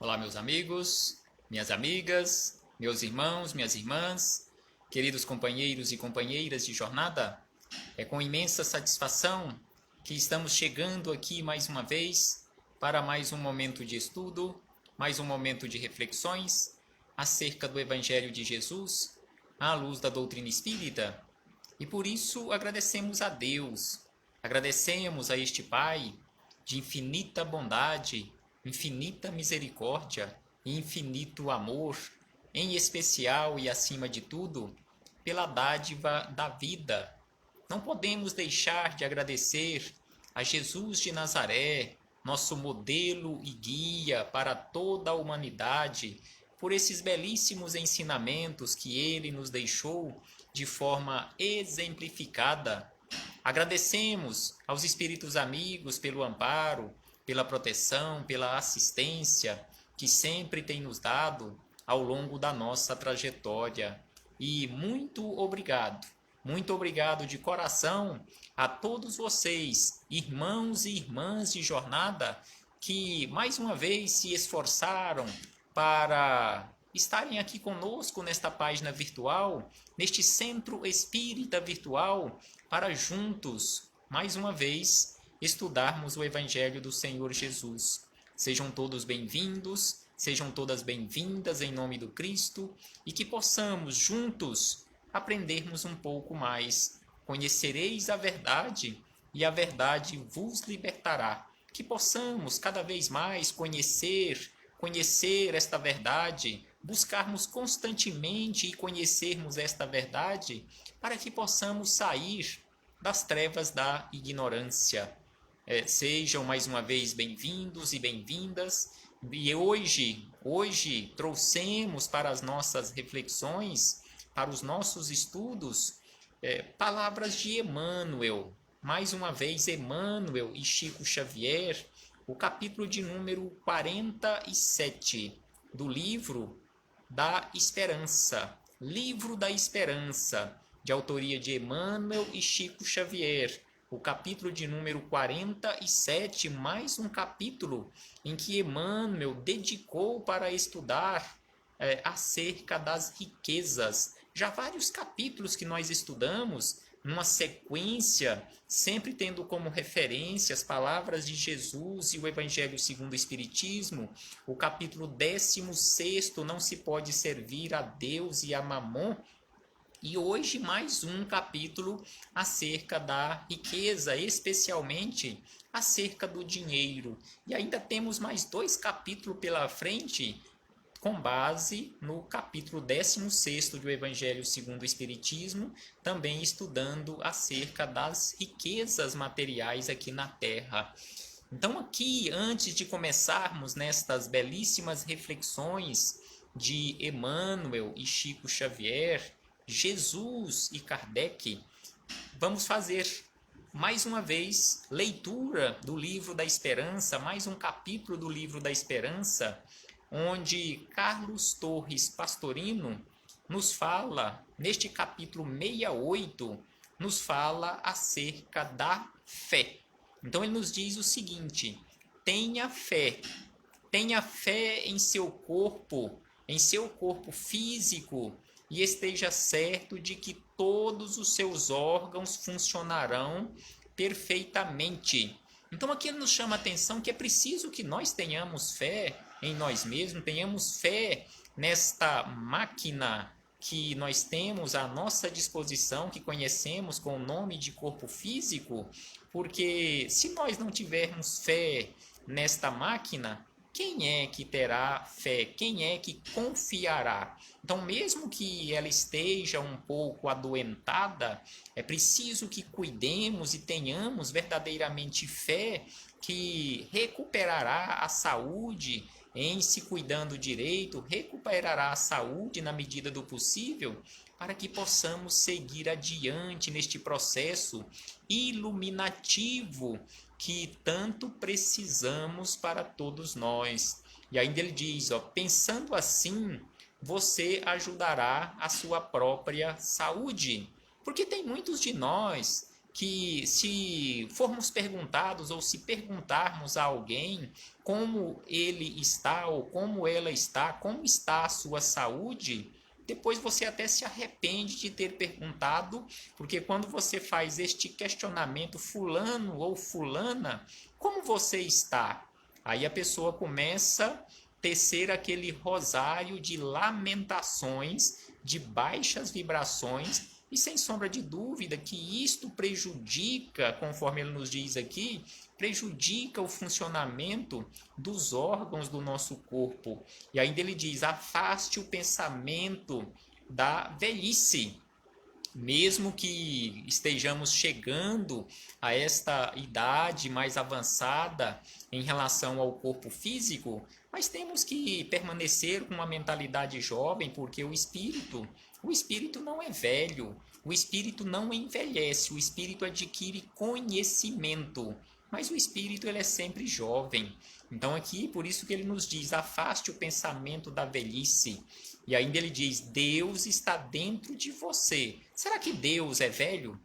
Olá, meus amigos, minhas amigas, meus irmãos, minhas irmãs, queridos companheiros e companheiras de jornada. É com imensa satisfação que estamos chegando aqui mais uma vez para mais um momento de estudo, mais um momento de reflexões acerca do Evangelho de Jesus, à luz da doutrina espírita. E por isso agradecemos a Deus, agradecemos a este Pai de infinita bondade, infinita misericórdia e infinito amor, em especial e acima de tudo, pela dádiva da vida. Não podemos deixar de agradecer a Jesus de Nazaré, nosso modelo e guia para toda a humanidade, por esses belíssimos ensinamentos que ele nos deixou de forma exemplificada. Agradecemos aos espíritos amigos pelo amparo, pela proteção, pela assistência que sempre tem nos dado ao longo da nossa trajetória. E muito obrigado de coração a todos vocês, irmãos e irmãs de jornada, que mais uma vez se esforçaram para estarem aqui conosco nesta página virtual, neste centro espírita virtual, para juntos, mais uma vez, estudarmos o Evangelho do Senhor Jesus. Sejam todos bem-vindos, sejam todas bem-vindas em nome do Cristo e que possamos juntos aprendermos um pouco mais. Conhecereis a verdade e a verdade vos libertará. Que possamos cada vez mais conhecer esta verdade, buscarmos constantemente e conhecermos esta verdade, para que possamos sair das trevas da ignorância. Sejam mais uma vez bem-vindos e bem-vindas. E hoje trouxemos para as nossas reflexões, para os nossos estudos, palavras de Emmanuel. Mais uma vez, Emmanuel e Chico Xavier, o capítulo de número 47 do livro da Esperança. Livro da Esperança, de autoria de Emmanuel e Chico Xavier. O capítulo de número 47, mais um capítulo em que Emmanuel dedicou para estudar acerca das riquezas. Já vários capítulos que nós estudamos, numa sequência, sempre tendo como referência as palavras de Jesus e o Evangelho segundo o Espiritismo. O capítulo 16º, não se pode servir a Deus e a Mamon. E hoje mais um capítulo acerca da riqueza, especialmente acerca do dinheiro. E ainda temos mais 2 capítulos pela frente, com base no capítulo 16º do Evangelho segundo o Espiritismo, também estudando acerca das riquezas materiais aqui na Terra. Então aqui, antes de começarmos nestas belíssimas reflexões de Emmanuel e Chico Xavier, Jesus e Kardec, vamos fazer mais uma vez leitura do Livro da Esperança, mais um capítulo do Livro da Esperança, onde Carlos Torres Pastorino nos fala, neste capítulo 68, nos fala acerca da fé. Então ele nos diz o seguinte: tenha fé em seu corpo físico, e esteja certo de que todos os seus órgãos funcionarão perfeitamente. Então aqui ele nos chama a atenção que é preciso que nós tenhamos fé em nós mesmos, tenhamos fé nesta máquina que nós temos à nossa disposição, que conhecemos com o nome de corpo físico, porque se nós não tivermos fé nesta máquina, quem é que terá fé? Quem é que confiará? Então, mesmo que ela esteja um pouco adoentada, é preciso que cuidemos e tenhamos verdadeiramente fé que recuperará a saúde em se cuidando direito, recuperará a saúde na medida do possível, para que possamos seguir adiante neste processo iluminativo que tanto precisamos para todos nós. E ainda ele diz, pensando assim, você ajudará a sua própria saúde. Porque tem muitos de nós que se formos perguntados ou se perguntarmos a alguém como ele está ou como ela está, como está a sua saúde, depois você até se arrepende de ter perguntado, porque quando você faz este questionamento, fulano ou fulana, como você está? Aí a pessoa começa a tecer aquele rosário de lamentações, de baixas vibrações, e sem sombra de dúvida que isto prejudica, conforme ele nos diz aqui, prejudica o funcionamento dos órgãos do nosso corpo. E ainda ele diz: afaste o pensamento da velhice. Mesmo que estejamos chegando a esta idade mais avançada em relação ao corpo físico, mas temos que permanecer com uma mentalidade jovem, porque o espírito não é velho, o espírito não envelhece, o espírito adquire conhecimento, mas o espírito ele é sempre jovem. Então aqui, por isso que ele nos diz: afaste o pensamento da velhice. E ainda ele diz: Deus está dentro de você. Será que Deus é velho?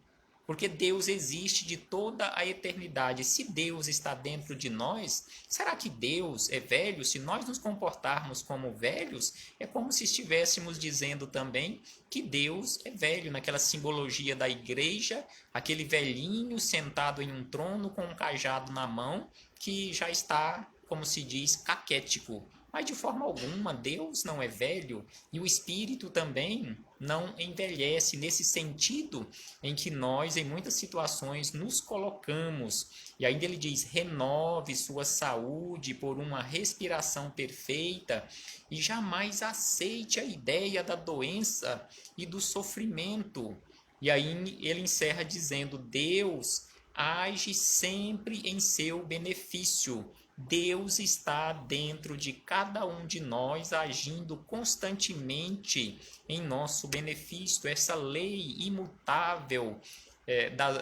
Porque Deus existe de toda a eternidade. Se Deus está dentro de nós, será que Deus é velho? Se nós nos comportarmos como velhos, é como se estivéssemos dizendo também que Deus é velho, naquela simbologia da igreja, aquele velhinho sentado em um trono com um cajado na mão, que já está, como se diz, caquético. Mas de forma alguma, Deus não é velho e o espírito também não envelhece, nesse sentido em que nós, em muitas situações, nos colocamos. E ainda ele diz: renove sua saúde por uma respiração perfeita e jamais aceite a ideia da doença e do sofrimento. E aí ele encerra dizendo: Deus age sempre em seu benefício. Deus está dentro de cada um de nós, agindo constantemente em nosso benefício. Essa lei imutável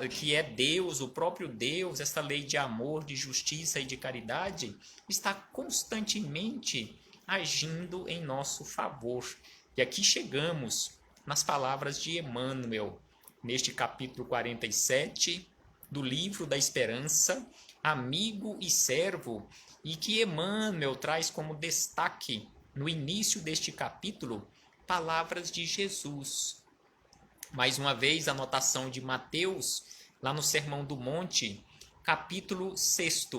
que é Deus, o próprio Deus, essa lei de amor, de justiça e de caridade, está constantemente agindo em nosso favor. E aqui chegamos nas palavras de Emmanuel, neste capítulo 47 do Livro da Esperança, Amigo e Servo, e que Emmanuel traz como destaque no início deste capítulo palavras de Jesus. Mais uma vez, a anotação de Mateus, lá no Sermão do Monte, capítulo 6,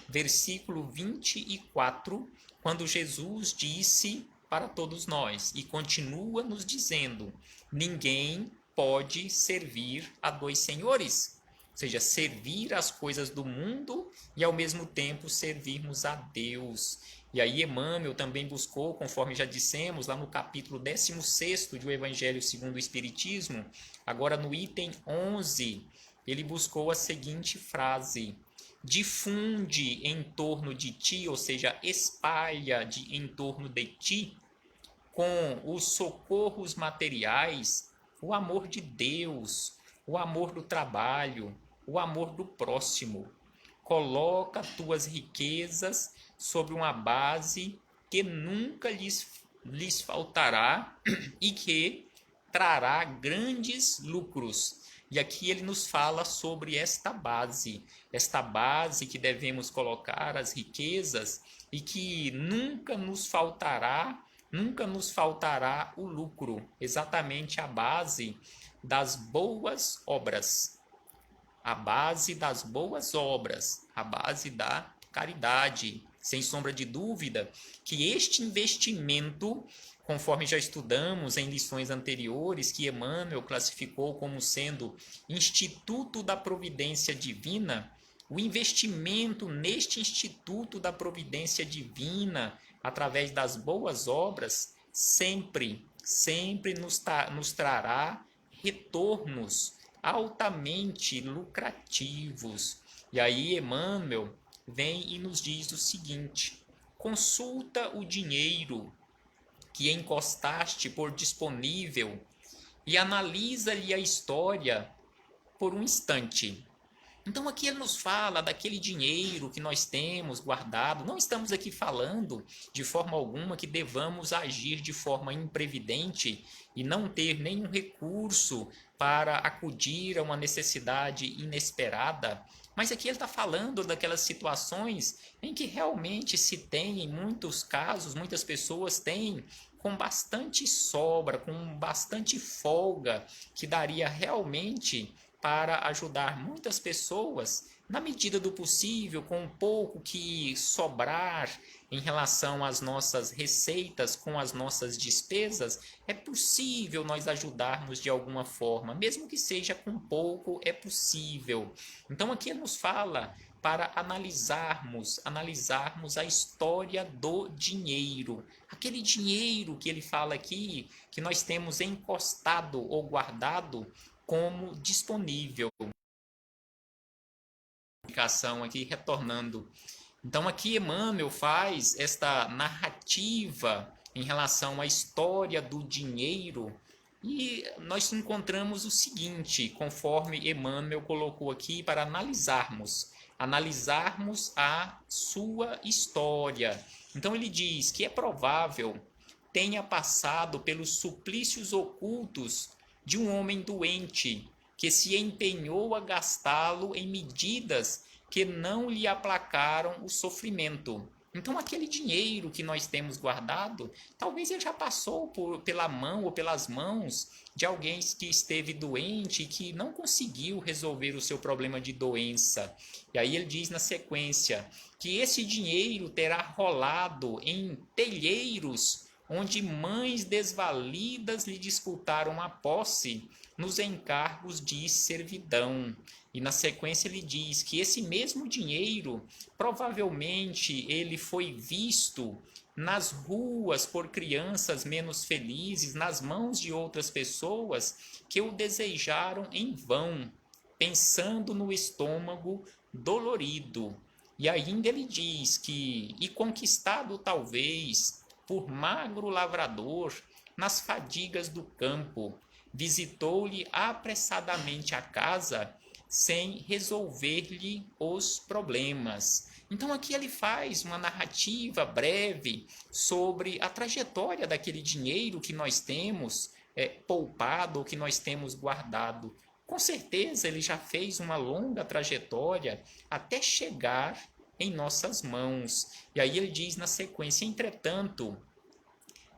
versículo 24, quando Jesus disse para todos nós, e continua nos dizendo: ninguém pode servir a dois senhores. Ou seja, servir as coisas do mundo e ao mesmo tempo servirmos a Deus. E aí Emmanuel também buscou, conforme já dissemos, lá no capítulo 16º do Evangelho segundo o Espiritismo, agora no item 11, ele buscou a seguinte frase: difunde em torno de ti, ou seja, espalha em torno de ti, com os socorros materiais, o amor de Deus, o amor do trabalho, o amor do próximo. Coloca tuas riquezas sobre uma base que nunca lhes faltará e que trará grandes lucros. E aqui ele nos fala sobre esta base que devemos colocar as riquezas e que nunca nos faltará o lucro, exatamente a base das boas obras. A base das boas obras, a base da caridade. Sem sombra de dúvida que este investimento, conforme já estudamos em lições anteriores, que Emmanuel classificou como sendo Instituto da Providência Divina, o investimento neste Instituto da Providência Divina, através das boas obras, sempre nos trará retornos altamente lucrativos. E aí Emmanuel vem e nos diz o seguinte: consulta o dinheiro que encostaste por disponível e analisa-lhe a história por um instante. Então aqui ele nos fala daquele dinheiro que nós temos guardado. Não estamos aqui falando de forma alguma que devamos agir de forma imprevidente e não ter nenhum recurso para acudir a uma necessidade inesperada. Mas aqui ele está falando daquelas situações em que realmente se tem, em muitos casos, muitas pessoas têm com bastante sobra, com bastante folga, que daria realmente para ajudar muitas pessoas na medida do possível, com um pouco que sobrar em relação às nossas receitas, com as nossas despesas, é possível nós ajudarmos de alguma forma, mesmo que seja com pouco, é possível. Então aqui ele nos fala para analisarmos a história do dinheiro. Aquele dinheiro que ele fala aqui, que nós temos encostado ou guardado como disponível. Aqui retornando. Então aqui Emmanuel faz esta narrativa em relação à história do dinheiro e nós encontramos o seguinte, conforme Emmanuel colocou aqui para analisarmos a sua história. Então ele diz que é provável tenha passado pelos suplícios ocultos de um homem doente, que se empenhou a gastá-lo em medidas que não lhe aplacaram o sofrimento. Então, aquele dinheiro que nós temos guardado, talvez ele já passou pela mão ou pelas mãos de alguém que esteve doente e que não conseguiu resolver o seu problema de doença. E aí ele diz na sequência que esse dinheiro terá rolado em telheiros onde mães desvalidas lhe disputaram a posse nos encargos de servidão. E na sequência ele diz que esse mesmo dinheiro, provavelmente ele foi visto nas ruas por crianças menos felizes, nas mãos de outras pessoas que o desejaram em vão, pensando no estômago dolorido. E ainda ele diz que, e conquistado talvez por magro lavrador nas fadigas do campo, visitou-lhe apressadamente a casa sem resolver-lhe os problemas. Então aqui ele faz uma narrativa breve sobre a trajetória daquele dinheiro que nós temos poupado ou que nós temos guardado. Com certeza ele já fez uma longa trajetória até chegar em nossas mãos. E aí ele diz na sequência, entretanto,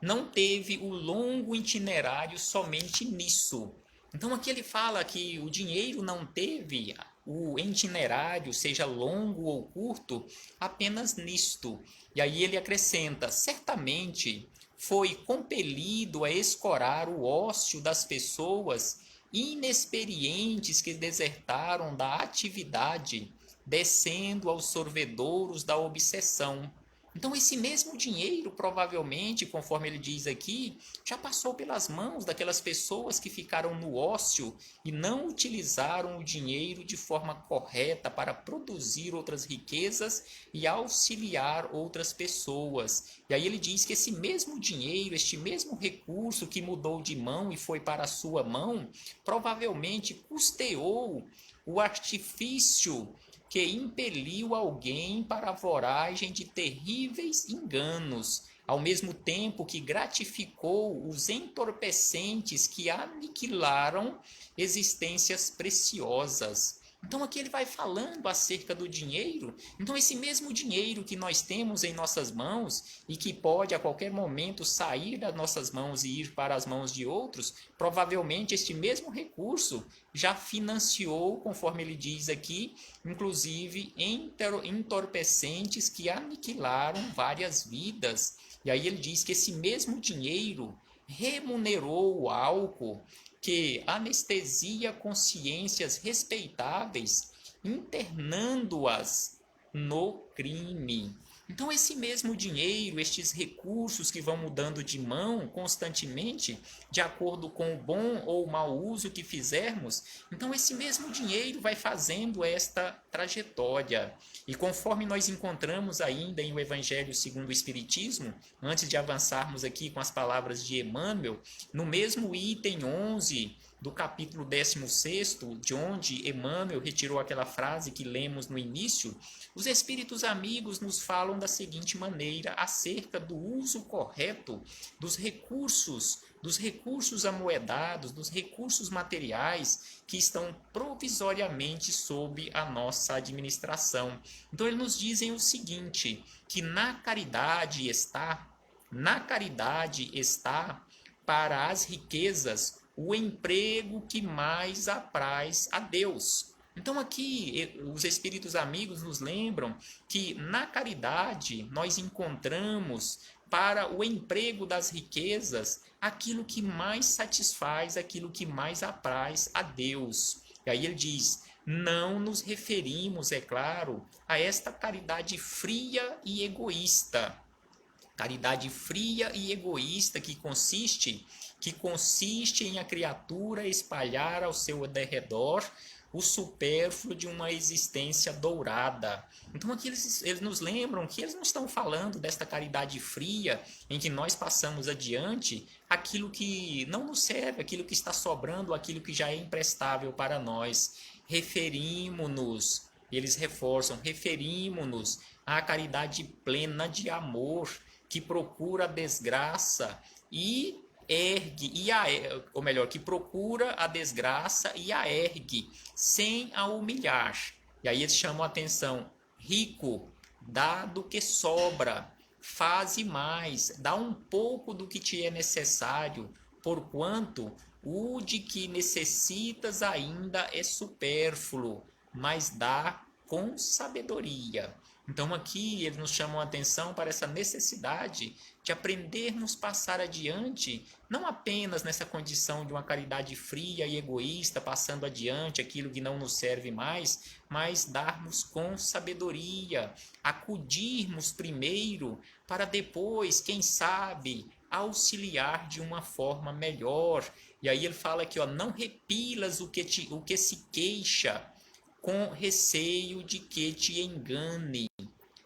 não teve o longo itinerário somente nisso. Então aqui ele fala que o dinheiro não teve o itinerário, seja longo ou curto, apenas nisto. E aí ele acrescenta, certamente foi compelido a escorar o ócio das pessoas inexperientes que desertaram da atividade, descendo aos sorvedouros da obsessão. Então esse mesmo dinheiro, provavelmente, conforme ele diz aqui, já passou pelas mãos daquelas pessoas que ficaram no ócio e não utilizaram o dinheiro de forma correta para produzir outras riquezas e auxiliar outras pessoas. E aí ele diz que esse mesmo dinheiro, este mesmo recurso que mudou de mão e foi para a sua mão, provavelmente custeou o artifício que impeliu alguém para a voragem de terríveis enganos, ao mesmo tempo que gratificou os entorpecentes que aniquilaram existências preciosas. Então aqui ele vai falando acerca do dinheiro. Então esse mesmo dinheiro que nós temos em nossas mãos e que pode a qualquer momento sair das nossas mãos e ir para as mãos de outros, provavelmente este mesmo recurso já financiou, conforme ele diz aqui, inclusive entorpecentes que aniquilaram várias vidas. E aí ele diz que esse mesmo dinheiro remunerou o álcool que anestesia consciências respeitáveis, internando-as no crime. Então esse mesmo dinheiro, estes recursos que vão mudando de mão constantemente, de acordo com o bom ou o mau uso que fizermos, então esse mesmo dinheiro vai fazendo esta trajetória. E conforme nós encontramos ainda em o Evangelho segundo o Espiritismo, antes de avançarmos aqui com as palavras de Emmanuel, no mesmo item 11 do capítulo 16º, de onde Emmanuel retirou aquela frase que lemos no início, os espíritos amigos nos falam da seguinte maneira acerca do uso correto dos recursos amoedados, dos recursos materiais que estão provisoriamente sob a nossa administração. Então eles nos dizem o seguinte, que na caridade está para as riquezas o emprego que mais apraz a Deus. Então aqui os espíritos amigos nos lembram que na caridade nós encontramos para o emprego das riquezas aquilo que mais satisfaz, aquilo que mais apraz a Deus. E aí ele diz, não nos referimos, é claro, a esta caridade fria e egoísta. Caridade fria e egoísta que consiste em a criatura espalhar ao seu derredor o supérfluo de uma existência dourada. Então aqui eles nos lembram que eles não estão falando desta caridade fria em que nós passamos adiante aquilo que não nos serve, aquilo que está sobrando, aquilo que já é imprestável para nós. Eles reforçam, referimos-nos à caridade plena de amor, que procura a desgraça que procura a desgraça e a ergue, sem a humilhar. E aí eles chamam a atenção, rico, dá do que sobra, faze mais, dá um pouco do que te é necessário, porquanto o de que necessitas ainda é supérfluo, mas dá com sabedoria. Então aqui eles nos chamam a atenção para essa necessidade de aprendermos a passar adiante, não apenas nessa condição de uma caridade fria e egoísta, passando adiante aquilo que não nos serve mais, mas darmos com sabedoria, acudirmos primeiro para depois, quem sabe, auxiliar de uma forma melhor. E aí ele fala aqui, não repilas o que se queixa, com receio de que te engane.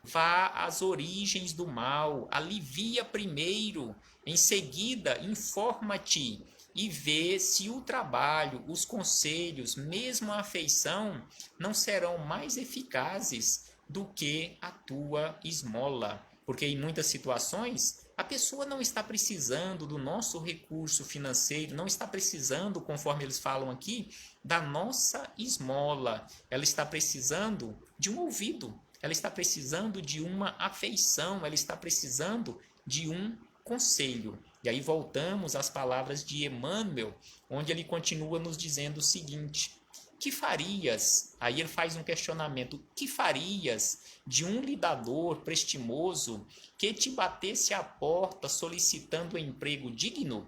Vá às origens do mal, alivia primeiro, em seguida informa-te e vê se o trabalho, os conselhos, mesmo a afeição, não serão mais eficazes do que a tua esmola. Porque em muitas situações a pessoa não está precisando do nosso recurso financeiro, não está precisando, conforme eles falam aqui, da nossa esmola. Ela está precisando de um ouvido, ela está precisando de uma afeição, ela está precisando de um conselho. E aí voltamos às palavras de Emmanuel, onde ele continua nos dizendo o seguinte, que farias, aí ele faz um questionamento, que farias de um lidador prestimoso que te batesse à porta solicitando um emprego digno?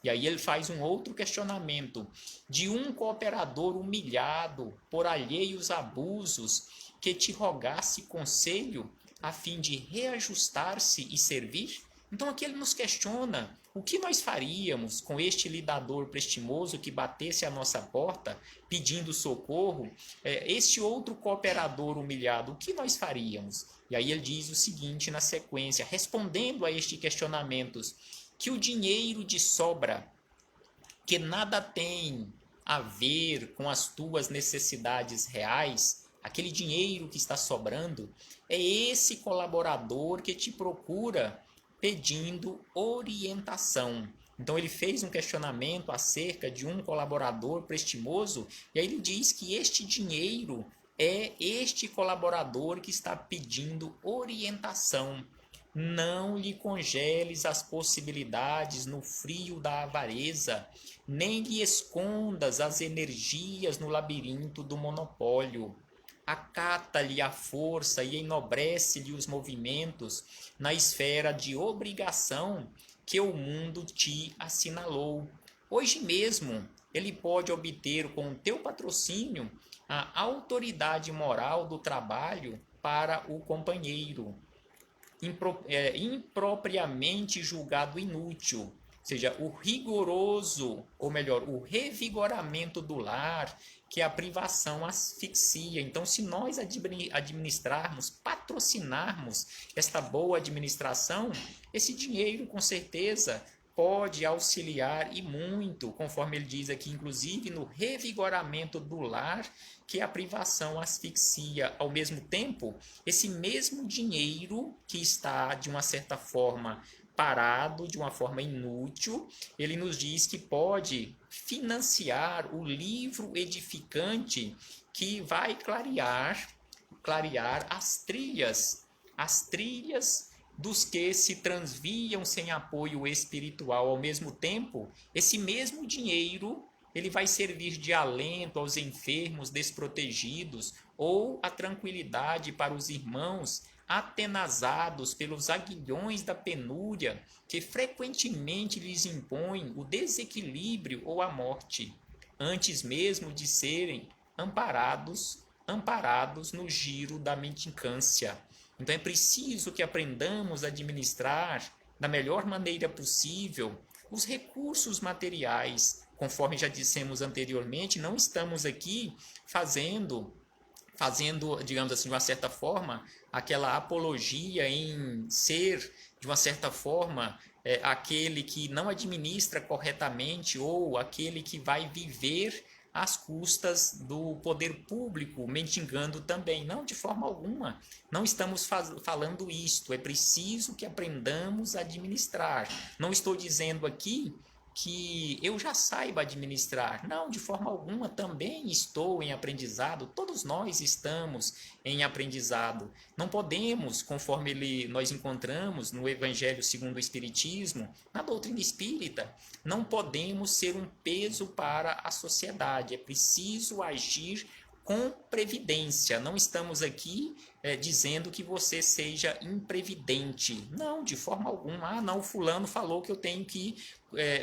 E aí ele faz um outro questionamento, de um cooperador humilhado por alheios abusos que te rogasse conselho a fim de reajustar-se e servir? Então aqui ele nos questiona o que nós faríamos com este lidador prestimoso que batesse à nossa porta pedindo socorro, este outro cooperador humilhado, o que nós faríamos? E aí ele diz o seguinte na sequência, respondendo a estes questionamentos, que o dinheiro de sobra, que nada tem a ver com as tuas necessidades reais, aquele dinheiro que está sobrando, é esse colaborador que te procura pedindo orientação. Então ele fez um questionamento acerca de um colaborador prestimoso e aí ele diz que este dinheiro é este colaborador que está pedindo orientação. Não lhe congeles as possibilidades no frio da avareza, nem lhe escondas as energias no labirinto do monopólio. Acata-lhe a força e enobrece-lhe os movimentos na esfera de obrigação que o mundo te assinalou. Hoje mesmo, ele pode obter com o teu patrocínio a autoridade moral do trabalho para o companheiro, impropriamente julgado inútil, ou seja, o revigoramento do lar, que a privação asfixia. Então, se nós administrarmos, patrocinarmos esta boa administração, esse dinheiro, com certeza, pode auxiliar e muito, conforme ele diz aqui, inclusive no revigoramento do lar, que a privação asfixia. Ao mesmo tempo, esse mesmo dinheiro que está, de uma certa forma, parado, de uma forma inútil, ele nos diz que pode financiar o livro edificante que vai clarear as trilhas dos que se transviam sem apoio espiritual. Ao mesmo tempo, esse mesmo dinheiro ele vai servir de alento aos enfermos desprotegidos ou a tranquilidade para os irmãos atenazados pelos aguilhões da penúria que frequentemente lhes impõem o desequilíbrio ou a morte, antes mesmo de serem amparados no giro da mendicância. Então é preciso que aprendamos a administrar da melhor maneira possível os recursos materiais. Conforme já dissemos anteriormente, não estamos aqui fazendo, digamos assim, de uma certa forma, aquela apologia em ser, de uma certa forma, aquele que não administra corretamente ou aquele que vai viver às custas do poder público, mendigando também. Não, de forma alguma. Não estamos falando isto. É preciso que aprendamos a administrar. Não estou dizendo aqui que eu já saiba administrar. Não, de forma alguma, também estou em aprendizado. Todos nós estamos em aprendizado. Não podemos, conforme nós encontramos no Evangelho segundo o Espiritismo, na doutrina espírita, não podemos ser um peso para a sociedade. É preciso agir com previdência. Não estamos aqui dizendo que você seja imprevidente. Não, de forma alguma. Ah, não, fulano falou que eu tenho que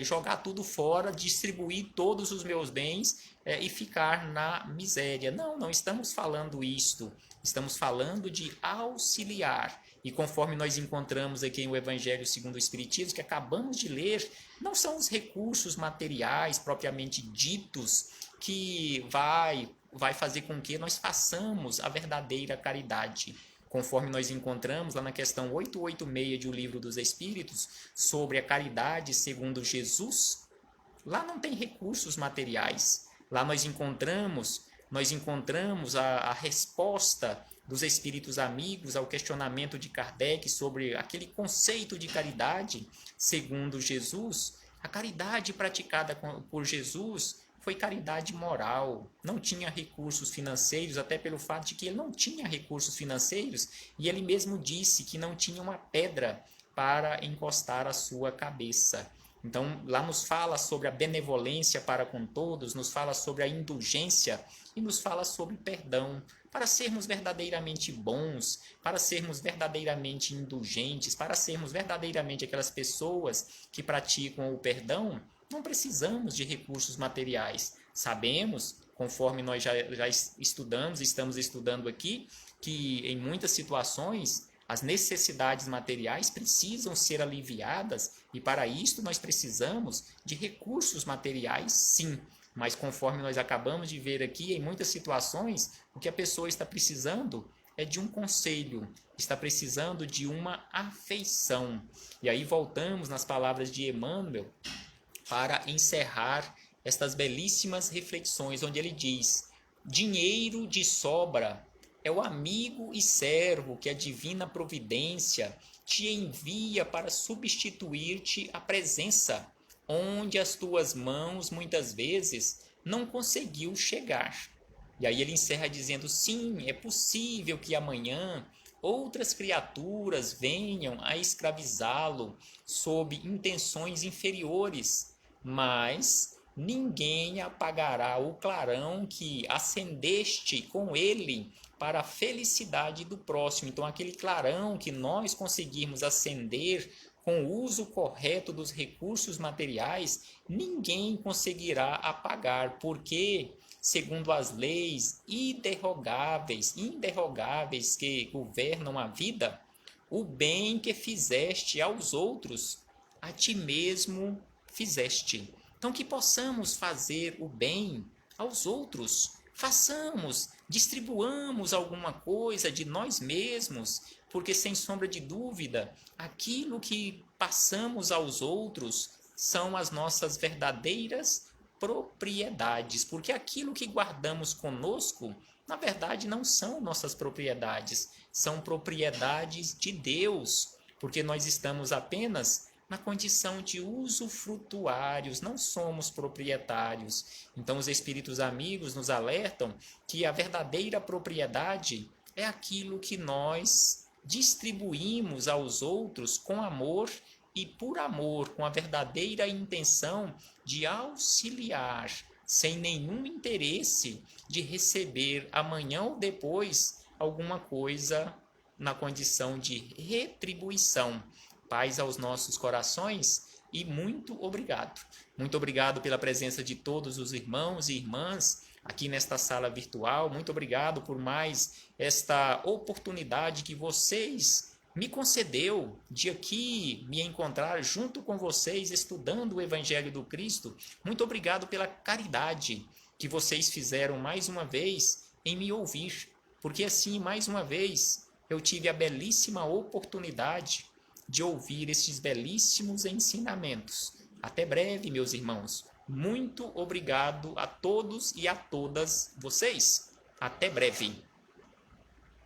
jogar tudo fora, distribuir todos os meus bens e ficar na miséria. Não, não estamos falando isto. Estamos falando de auxiliar. E conforme nós encontramos aqui no Evangelho segundo o Espiritismo, que acabamos de ler, não são os recursos materiais propriamente ditos que vai fazer com que nós façamos a verdadeira caridade. Conforme nós encontramos lá na questão 886 de O Livro dos Espíritos, sobre a caridade segundo Jesus, lá não tem recursos materiais. Lá nós encontramos a resposta dos espíritos amigos ao questionamento de Kardec sobre aquele conceito de caridade segundo Jesus. A caridade praticada por Jesus foi caridade moral, não tinha recursos financeiros, até pelo fato de que ele não tinha recursos financeiros, e ele mesmo disse que não tinha uma pedra para encostar a sua cabeça. Então, lá nos fala sobre a benevolência para com todos, nos fala sobre a indulgência e nos fala sobre perdão. Para sermos verdadeiramente bons, para sermos verdadeiramente indulgentes, para sermos verdadeiramente aquelas pessoas que praticam o perdão, não precisamos de recursos materiais. Sabemos, conforme nós já estamos estudando aqui, que em muitas situações as necessidades materiais precisam ser aliviadas e para isto nós precisamos de recursos materiais, sim. Mas conforme nós acabamos de ver aqui, em muitas situações, o que a pessoa está precisando é de um conselho, está precisando de uma afeição. E aí voltamos nas palavras de Emmanuel para encerrar estas belíssimas reflexões, onde ele diz: dinheiro de sobra é o amigo e servo que a divina providência te envia para substituir-te a presença, onde as tuas mãos muitas vezes não conseguiu chegar. E aí ele encerra dizendo: sim, é possível que amanhã outras criaturas venham a escravizá-lo sob intenções inferiores, mas ninguém apagará o clarão que acendeste com ele para a felicidade do próximo. Então, aquele clarão que nós conseguirmos acender com o uso correto dos recursos materiais, ninguém conseguirá apagar, porque, segundo as leis inderrogáveis que governam a vida, o bem que fizeste aos outros, a ti mesmo fizeste. Então, que possamos fazer o bem aos outros. Façamos, distribuamos alguma coisa de nós mesmos, porque sem sombra de dúvida, aquilo que passamos aos outros são as nossas verdadeiras propriedades, porque aquilo que guardamos conosco, na verdade, não são nossas propriedades, são propriedades de Deus, porque nós estamos apenas na condição de usufrutuários, não somos proprietários. Então, os espíritos amigos nos alertam que a verdadeira propriedade é aquilo que nós distribuímos aos outros com amor e por amor, com a verdadeira intenção de auxiliar, sem nenhum interesse de receber amanhã ou depois alguma coisa na condição de retribuição. Paz aos nossos corações e muito obrigado. Muito obrigado pela presença de todos os irmãos e irmãs aqui nesta sala virtual. Muito obrigado por mais esta oportunidade que vocês me concedeu de aqui me encontrar junto com vocês estudando o Evangelho do Cristo. Muito obrigado pela caridade que vocês fizeram mais uma vez em me ouvir, porque assim, mais uma vez, eu tive a belíssima oportunidade de ouvir estes belíssimos ensinamentos. Até breve, meus irmãos. Muito obrigado a todos e a todas vocês. Até breve.